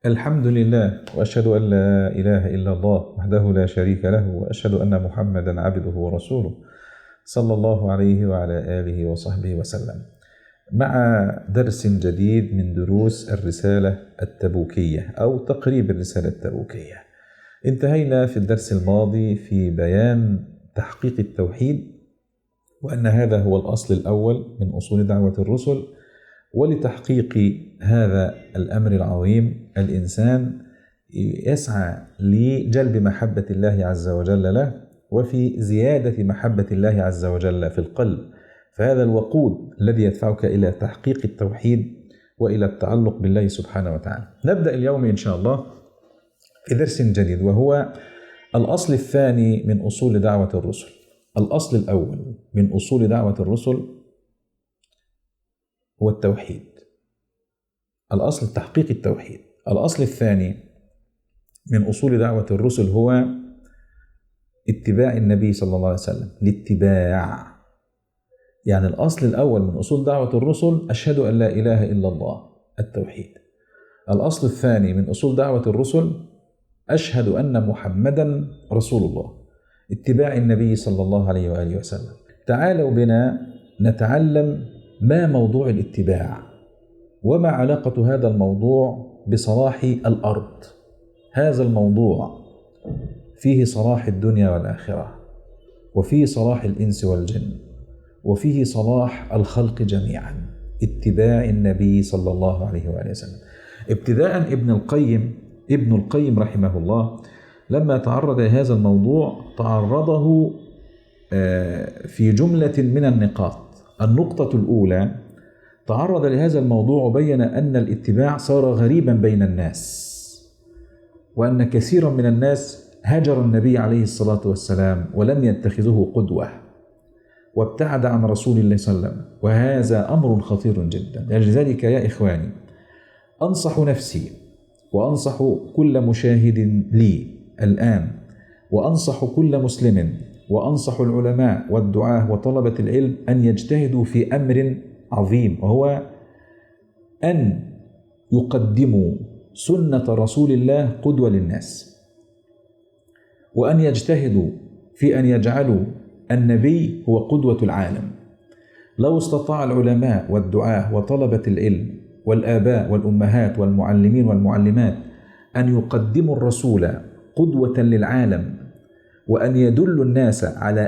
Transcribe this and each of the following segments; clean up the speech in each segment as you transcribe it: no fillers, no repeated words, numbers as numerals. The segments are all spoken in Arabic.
الحمد لله، وأشهد أن لا إله إلا الله وحده لا شريك له، وأشهد أن محمدا عبده ورسوله صلى الله عليه وعلى آله وصحبه وسلم. مع درس جديد من دروس الرسالة التبوكية أو تقريب الرسالة التبوكية. انتهينا في الدرس الماضي في بيان تحقيق التوحيد، وأن هذا هو الأصل الأول من أصول دعوة الرسل. ولتحقيق هذا الأمر العظيم الإنسان يسعى لجلب محبة الله عز وجل له، وفي زيادة محبة الله عز وجل في القلب، فهذا الوقود الذي يدفعك إلى تحقيق التوحيد وإلى التعلق بالله سبحانه وتعالى. نبدأ اليوم إن شاء الله في درس جديد، وهو الأصل الثاني من أصول دعوة الرسل. الأصل الأول من أصول دعوة الرسل هو التوحيد، الأصل تحقيق التوحيد. الأصل الثاني من أصول دعوة الرسل هو اتباع النبي صلى الله عليه وسلم، الاتباع. يعني الأصل الأول من أصول دعوة الرسل أشهد أن لا إله إلا الله، التوحيد. الأصل الثاني من أصول دعوة الرسل أشهد أن محمدا رسول الله، اتباع النبي صلى الله عليه وآله وسلم. تعالوا بنا نتعلم ما موضوع الاتباع، وما علاقة هذا الموضوع بصلاح الأرض. هذا الموضوع فيه صلاح الدنيا والآخرة، وفيه صلاح الإنس والجن، وفيه صلاح الخلق جميعا، اتباع النبي صلى الله عليه وآله وسلم. ابتداء ابن القيم رحمه الله لما تعرض لهذا الموضوع تعرضه في جملة من النقاط. النقطة الأولى تعرض لهذا الموضوع وبين أن الاتباع صار غريبا بين الناس، وأن كثيرا من الناس هجر النبي عليه الصلاة والسلام ولم يتخذه قدوة، وابتعد عن رسول الله صلى الله عليه وسلم، وهذا أمر خطير جدا. لذلك يا إخواني أنصح نفسي وأنصح كل مشاهد لي الآن، وأنصح كل مسلم، وأنصح العلماء والدعاة وطلبة العلم أن يجتهدوا في أمر عظيم، وهو أن يقدموا سنة رسول الله قدوة للناس، وأن يجتهدوا في أن يجعلوا النبي هو قدوة العالم. لو استطاع العلماء والدعاة وطلبة العلم والآباء والأمهات والمعلمين والمعلمات أن يقدموا الرسول قدوة للعالم، وأن يدلوا الناس على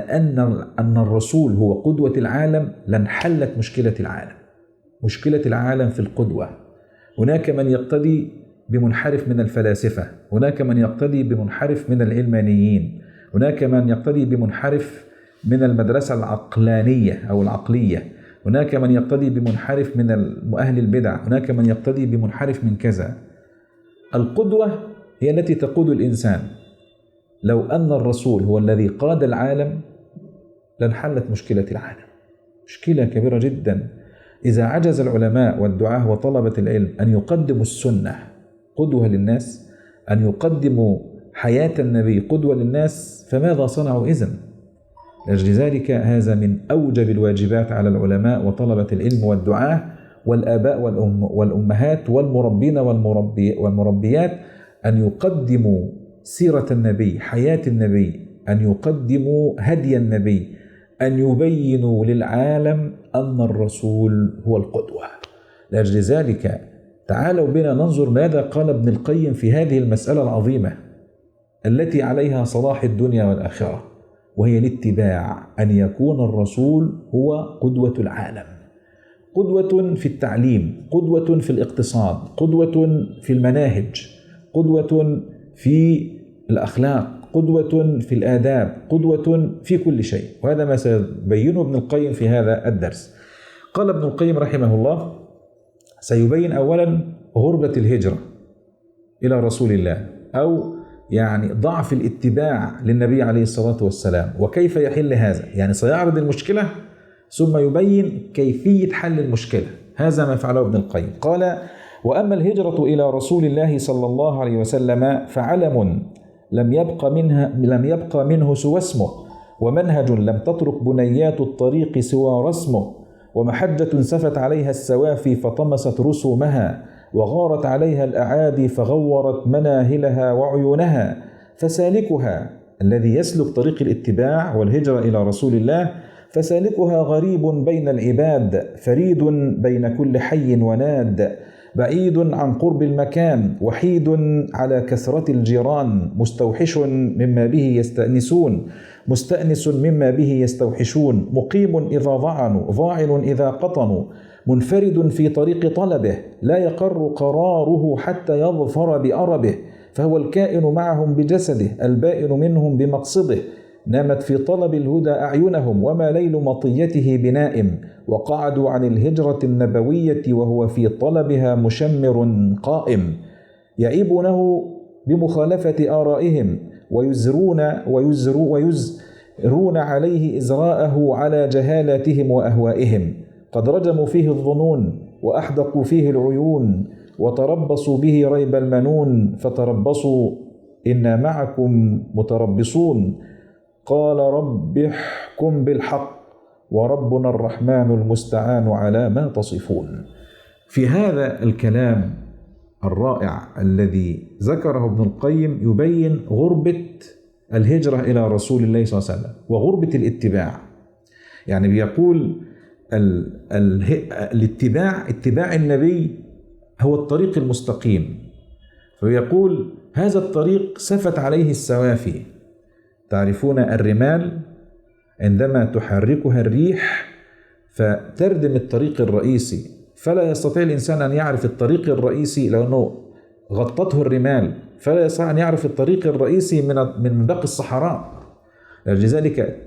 أن الرسول هو قدوة العالم، لانحلت مشكلة العالم. مشكلة العالم في القدوة. هناك من يقتدي بمنحرف من الفلاسفة، هناك من يقتدي بمنحرف من العلمانيين، هناك من يقتدي بمنحرف من المدرسة العقلانية أو العقلية، هناك من يقتدي بمنحرف من أهل البدع، هناك من يقتدي بمنحرف من كذا. القدوة هي التي تقود الإنسان. لو أن الرسول هو الذي قاد العالم لانحلت مشكلة العالم. مشكلة كبيرة جدا. إذا عجز العلماء والدعاة وطلبة العلم أن يقدموا السنة قدوة للناس، أن يقدموا حياة النبي قدوة للناس، فماذا صنعوا إذن؟ لأجل ذلك هذا من أوجب الواجبات على العلماء وطلبة العلم والدعاة والآباء والأمهات والمربين والمربيات أن يقدموا سيرة النبي، حياة النبي، أن يقدموا هدي النبي، أن يبينوا للعالم أن الرسول هو القدوة. لأجل ذلك تعالوا بنا ننظر ماذا قال ابن القيم في هذه المسألة العظيمة التي عليها صلاح الدنيا والآخرة، وهي الاتباع، أن يكون الرسول هو قدوة العالم. قدوة في التعليم، قدوة في الاقتصاد، قدوة في المناهج، قدوة في الأخلاق، قدوة في الآداب، قدوة في كل شيء. وهذا ما سيبينه ابن القيم في هذا الدرس. قال ابن القيم رحمه الله سيبين أولا غربة الهجرة إلى رسول الله، أو يعني ضعف الاتباع للنبي عليه الصلاة والسلام، وكيف يحل هذا. يعني سيعرض المشكلة ثم يبين كيفية حل المشكلة. هذا ما فعله ابن القيم. قال: وأما الهجرة إلى رسول الله صلى الله عليه وسلم فعلم لم يبق منه سوى اسمه، ومنهج لم تترك بنيات الطريق سوى رسمه، ومحجة سفت عليها السوافي فطمست رسومها، وغارت عليها الأعادي فغورت مناهلها وعيونها. فسالكها الذي يسلك طريق الاتباع والهجرة إلى رسول الله فسالكها غريب بين العباد، فريد بين كل حي وناد، بعيد عن قرب المكان، وحيد على كثرة الجيران، مستوحش مما به يستأنسون، مستأنس مما به يستوحشون، مقيم إذا ضعنوا، ضاعن إذا قطنوا، منفرد في طريق طلبه، لا يقر قراره حتى يظفر بأربه، فهو الكائن معهم بجسده، البائن منهم بمقصده، نامت في طلب الهدى أعينهم، وما ليل مطيته بنائم، وقعدوا عن الهجرة النبوية وهو في طلبها مشمر قائم، يعيبونه بمخالفة آرائهم، ويزرون عليه إزراءه على جهالاتهم وأهوائهم، قد رجموا فيه الظنون وأحدقوا فيه العيون، وتربصوا به ريب المنون، فتربصوا إنا معكم متربصون، قال رب احكم بالحق وربنا الرحمن المستعان على ما تصفون. في هذا الكلام الرائع الذي ذكره ابن القيم يبين غربة الهجرة إلى رسول الله صلى الله عليه وسلم وغربة الاتباع. يعني بيقول اتباع النبي هو الطريق المستقيم، فيقول هذا الطريق سفت عليه السوافي. تعرفون الرمال عندما تحركها الريح فتردم الطريق الرئيسي، فلا يستطيع الإنسان أن يعرف الطريق الرئيسي لأنه غطته الرمال، فلا يستطيع أن يعرف الطريق الرئيسي من باقي الصحراء. لذلك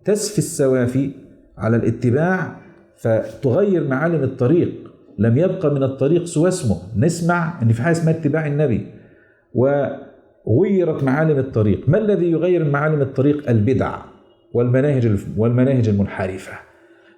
تسفي السوافي على الاتباع فتغير معالم الطريق، لم يبقى من الطريق سوى اسمه. نسمع أن في حاجة اسمها اتباع النبي وغيرت معالم الطريق. ما الذي يغير معالم الطريق؟ البدع والمناهج المنحرفة.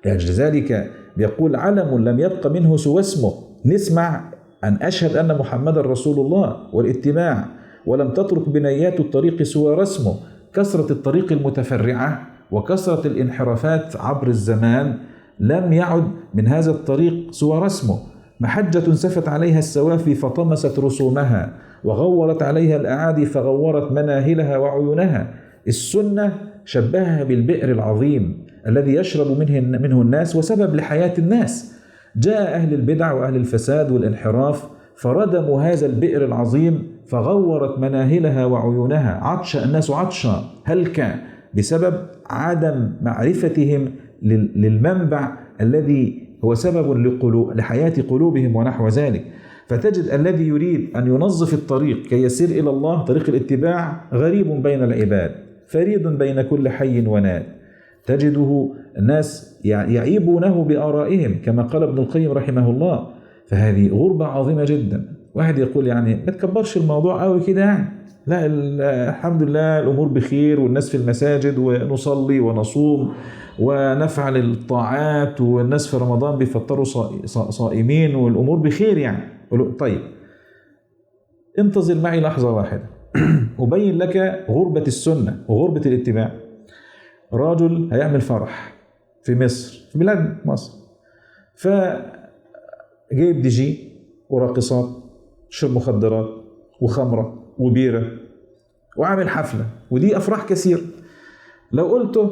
لذلك بيقول علم لم يبق منه سوى اسمه. نسمع أن أشهد أن محمد رسول الله والاتباع، ولم تترك بنيات الطريق سوى رسمه. كثرة الطريق المتفرعة وكثرة الانحرافات عبر الزمان لم يعد من هذا الطريق سوى رسمه. محجة سفت عليها السوافي فطمست رسومها، وغورت عليها الأعادي فغورت مناهلها وعيونها. السنة شبهها بالبئر العظيم الذي يشرب منه الناس وسبب لحياة الناس. جاء أهل البدع وأهل الفساد والانحراف فردموا هذا البئر العظيم فغورت مناهلها وعيونها. عطش الناس عطشا هلكا بسبب عدم معرفتهم للمنبع الذي هو سبب لحياة قلوبهم ونحو ذلك. فتجد الذي يريد أن ينظف الطريق كي يسير إلى الله، طريق الاتباع، غريب بين العباد، فريد بين كل حي وناد. تجده الناس يعيبونه بآرائهم كما قال ابن القيم رحمه الله. فهذه غربة عظيمة جدا. واحد يقول يعني ما تكبرش الموضوع قوي كده، يعني لا، الحمد لله الأمور بخير والناس في المساجد ونصلي ونصوم ونفعل الطاعات والناس في رمضان بيفطروا صائمين والأمور بخير. يعني طيب انتظر معي لحظة واحدة أبين لك غربة السنة وغربة الاتباع. رجل هيعمل فرح في مصر، في بلاد مصر، فجايب دي جي وراقصات، شرب مخدرات وخمرة وبيرة وعامل حفلة، ودي أفراح كثير. لو قلته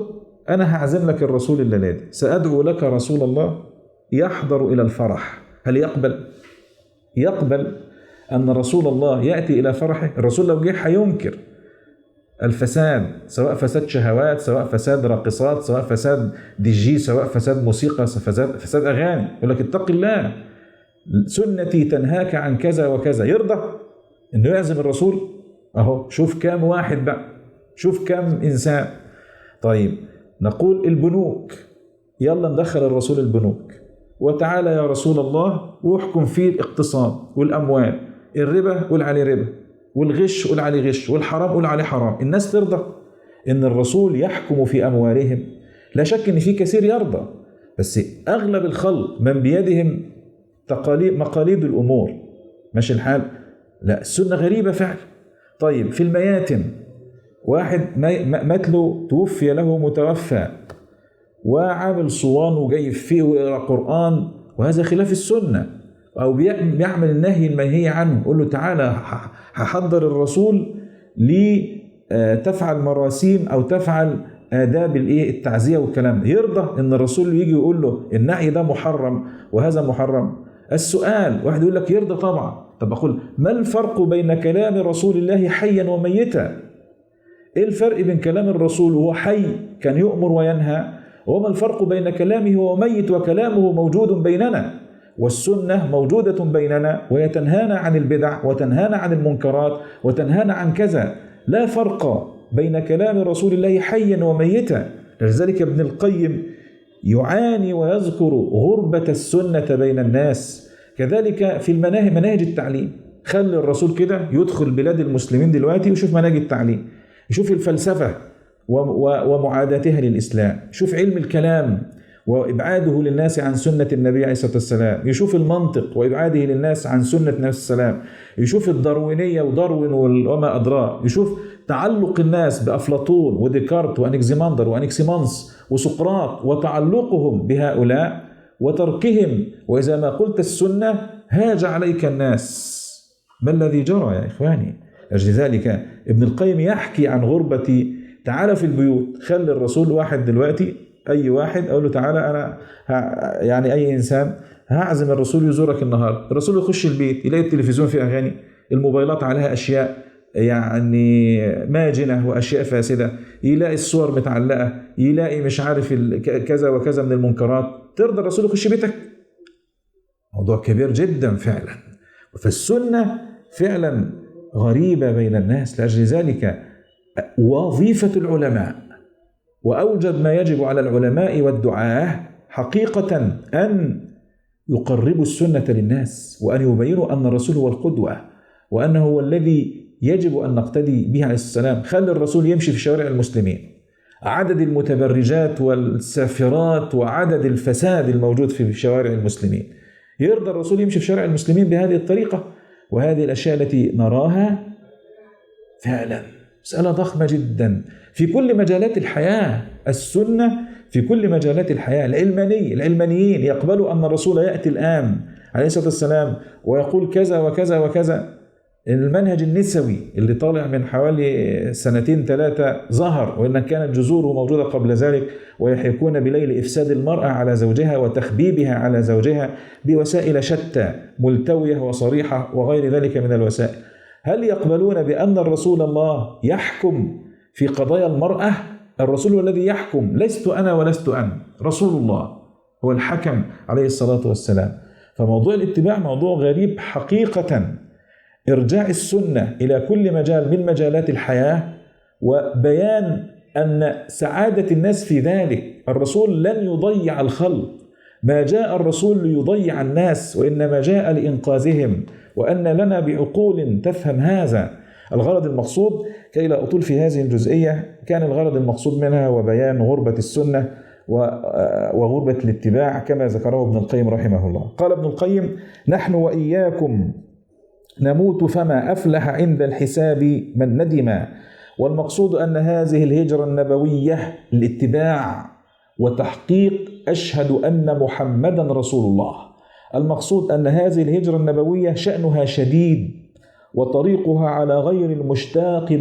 أنا هعزم لك الرسول الليلة دي، سأدعو لك رسول الله يحضر إلى الفرح، هل يقبل أن رسول الله يأتي إلى فرحه؟ الرسول لو جه هينكر الفساد، سواء فساد شهوات، سواء فساد راقصات، سواء فساد دي جي، سواء فساد موسيقى، فساد أغاني. يقول لك اتق الله، سنتي تنهاك عن كذا وكذا. يرضى إنه يعزم الرسول؟ أهو شوف كام واحد بقى، شوف كام إنسان. طيب نقول البنوك، يلا ندخل الرسول البنوك، وتعالى يا رسول الله واحكم في الاقتصاد والأموال، الربا قول عليه ربا، والغش قول عليه غش، والحرام قول عليه حرام. الناس ترضى إن الرسول يحكم في أموالهم؟ لا شك إن في كثير يرضى، بس أغلب الخلق من بيدهم مقاليد الأمور، ماشي الحال. لا، السنة غريبة فعلا. طيب في المياتم، واحد مات له، توفي له متوفى، وعامل صوان وجايب فيه ويقرأ قرآن، وهذا خلاف السنة. أو بيعمل النهي المنهي عنه، قول له تعالى هحضر الرسول لتفعل مراسيم أو تفعل آداب التعزية والكلام، يرضى إن الرسول يجي يقول له النهي ده محرم وهذا محرم؟ السؤال واحد يقول لك يرضى طبعا. طب أقول ما الفرق بين كلام رسول الله حيا وميتا؟ إيه الفرق بين كلام الرسول وهو حي كان يؤمر وينهى، وما الفرق بين كلامه وهو ميت وكلامه موجود بيننا، والسنة موجودة بيننا وهي تنهانا عن البدع وتنهانا عن المنكرات وتنهانا عن كذا. لا فرق بين كلام رسول الله حيا وميتا. لذلك ابن القيم يعاني ويذكر غربة السنة بين الناس. كذلك في مناهج التعليم، خلي الرسول كده يدخل بلاد المسلمين دلوقتي ويشوف مناهج التعليم، يشوف الفلسفة ومعاداتها للإسلام، يشوف علم الكلام وإبعاده للناس عن سنة النبي عليه الصلاة والسلام، يشوف المنطق وإبعاده للناس عن سنة النبي صلى الله عليه وسلم، يشوف الداروينية وداروين وما أدراه، يشوف تعلق الناس بأفلاطون وديكارت وأنكزيماندر وأنكسيمانس وسقراط وتعلقهم بهؤلاء وتركهم، وإذا ما قلت السنة هاج عليك الناس. ما الذي جرى يا إخواني؟ أجل ذلك ابن القيم يحكي عن غربة. تعالى في البيوت، خلي الرسول واحد دلوقتي، أي واحد أقول له تعالى أنا يعني أي إنسان هعزم الرسول يزورك النهاردة، الرسول يخش البيت يلاقي التلفزيون فيه أغاني، الموبايلات عليها أشياء يعني ماجنة وأشياء فاسدة، يلاقي الصور متعلقة، يلاقي مش عارف كذا وكذا من المنكرات. ترضى الرسول يخش بيتك؟ موضوع كبير جدا فعلا. فالسنة فعلا غريبة بين الناس. لأجل ذلك وظيفة العلماء وأوجب ما يجب على العلماء والدعاة حقيقة أن يقربوا السنة للناس، وأن يبينوا أن الرسول هو القدوة، وأنه هو الذي يجب أن نقتدي به عليه السلام. خلي الرسول يمشي في شوارع المسلمين، عدد المتبرجات والسافرات وعدد الفساد الموجود في شوارع المسلمين، يرضى الرسول يمشي في شوارع المسلمين بهذه الطريقة؟ وهذه الأشياء التي نراها فعلا مسألة ضخمة جدا في كل مجالات الحياة. السنة في كل مجالات الحياة. العلمانيين يقبلوا أن الرسول يأتي الآن عليه الصلاة والسلام ويقول كذا وكذا وكذا. المنهج النسوي اللي طالع من حوالي 2-3 ظهر، وإن كانت جذوره موجودة قبل ذلك، ويحيكون بليل إفساد المرأة على زوجها وتخبيبها على زوجها بوسائل شتى ملتوية وصريحة وغير ذلك من الوسائل. هل يقبلون بأن الرسول الله يحكم في قضايا المرأة؟ الرسول هو الذي يحكم، لست أنا ولست أنت، رسول الله هو الحكم عليه الصلاة والسلام. فموضوع الاتباع موضوع غريب حقيقة. إرجاع السنة إلى كل مجال من مجالات الحياة، وبيان أن سعادة الناس في ذلك. الرسول لن يضيع الخلق، ما جاء الرسول ليضيع الناس، وإنما جاء لإنقاذهم، وأن لنا بعقول تفهم هذا. الغرض المقصود، كي لا أطول في هذه الجزئية، كان الغرض المقصود منها وبيان غربة السنة وغربة الاتباع كما ذكره ابن القيم رحمه الله. قال ابن القيم: نحن وإياكم نموت فما أفلح عند الحساب من ندم. والمقصود أن هذه الهجرة النبوية الاتباع وتحقيق أشهد أن محمدا رسول الله. المقصود أن هذه الهجرة النبوية شأنها شديد، وطريقها على غير المشتاق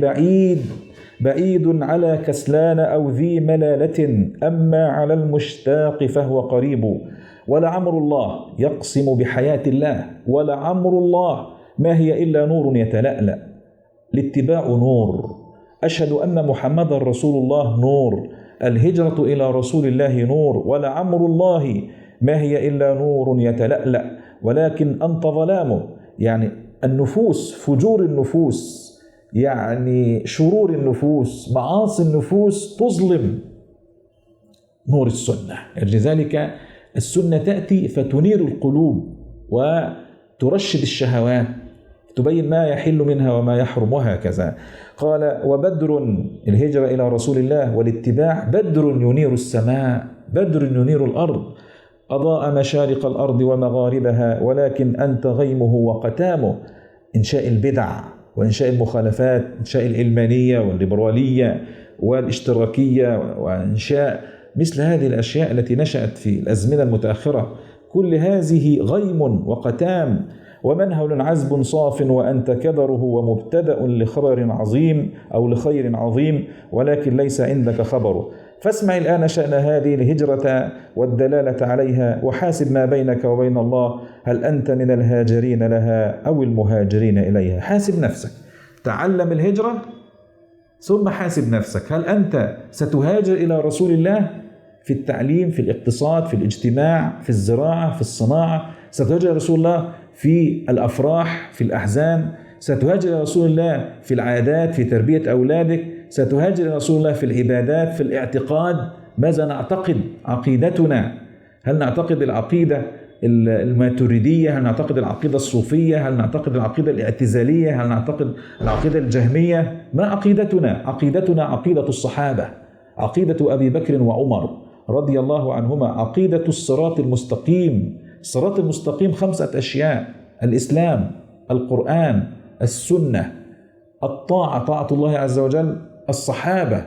بعيد على كسلان أو ذي ملالة، أما على المشتاق فهو قريب. ولعمر الله يقسم بحياة الله، ولعمر الله ما هي إلا نور يتلألأ. الاتباع نور، أشهد أن محمد رسول الله نور، الهجرة إلى رسول الله نور، ولعمر الله ما هي إلا نور يتلألأ. ولكن أنت ظلامه، يعني النفوس، فجور النفوس، يعني شرور النفوس، معاصي النفوس تظلم نور السنة. لذلك السنة تأتي فتنير القلوب وترشد الشهوات، تبين ما يحل منها وما يحرم، وهكذا. قال: وبدر، الهجرة إلى رسول الله والاتباع بدر ينير السماء، بدر ينير الأرض، أضاء مشارق الأرض ومغاربها، ولكن أنت غيمه وقتامه. إنشاء البدع وإنشاء المخالفات، إنشاء العلمانية والليبرالية والاشتراكية، وإنشاء مثل هذه الأشياء التي نشأت في الأزمنة المتأخرة كل هذه غيم وقتام، ومنهل عذب صاف، وأنت كدره ومبتدأ لخبر عظيم أو لخير عظيم، ولكن ليس عندك خبره. فاسمع الآن شأن هذه الهجرة والدلالة عليها، وحاسب ما بينك وبين الله، هل أنت من الهاجرين لها أو المهاجرين إليها؟ حاسب نفسك، تعلم الهجرة ثم حاسب نفسك، هل أنت ستهاجر إلى رسول الله في التعليم، في الاقتصاد، في الاجتماع، في الزراعة، في الصناعة؟ ستهاجر إلى رسول الله في الأفراح، في الأحزان؟ ستهاجر إلى رسول الله في العادات، في تربية أولادك؟ ستهاجر إلى رسول الله في العبادات، في الاعتقاد؟ ماذا نعتقد؟ عقيدتنا، هل نعتقد العقيدة الماتريدية؟ هل نعتقد العقيدة الصوفية؟ هل نعتقد العقيدة الاعتزالية؟ هل نعتقد العقيدة الجهمية؟ ما عقيدتنا؟ عقيدتنا عقيدة الصحابة، عقيدة أبي بكر وعمر رضي الله عنهما، عقيدة الصراط المستقيم. الصراط المستقيم 5 أشياء: الإسلام، القرآن، السنة، الطاعة، طاعة الله عز وجل، الصحابة.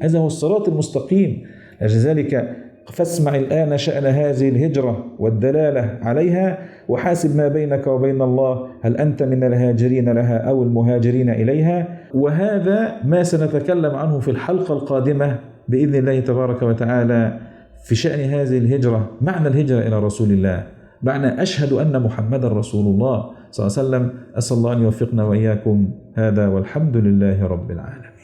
هذا هو الصراط المستقيم. لذلك فاسمع الآن شأن هذه الهجرة والدلالة عليها، وحاسب ما بينك وبين الله، هل أنت من الهاجرين لها أو المهاجرين إليها؟ وهذا ما سنتكلم عنه في الحلقة القادمة بإذن الله تبارك وتعالى في شأن هذه الهجرة، معنى الهجرة إلى رسول الله، معنى أشهد أن محمد رسول الله صلى الله عليه وسلم. أسأل الله أن يوفقنا وإياكم هذا، والحمد لله رب العالمين.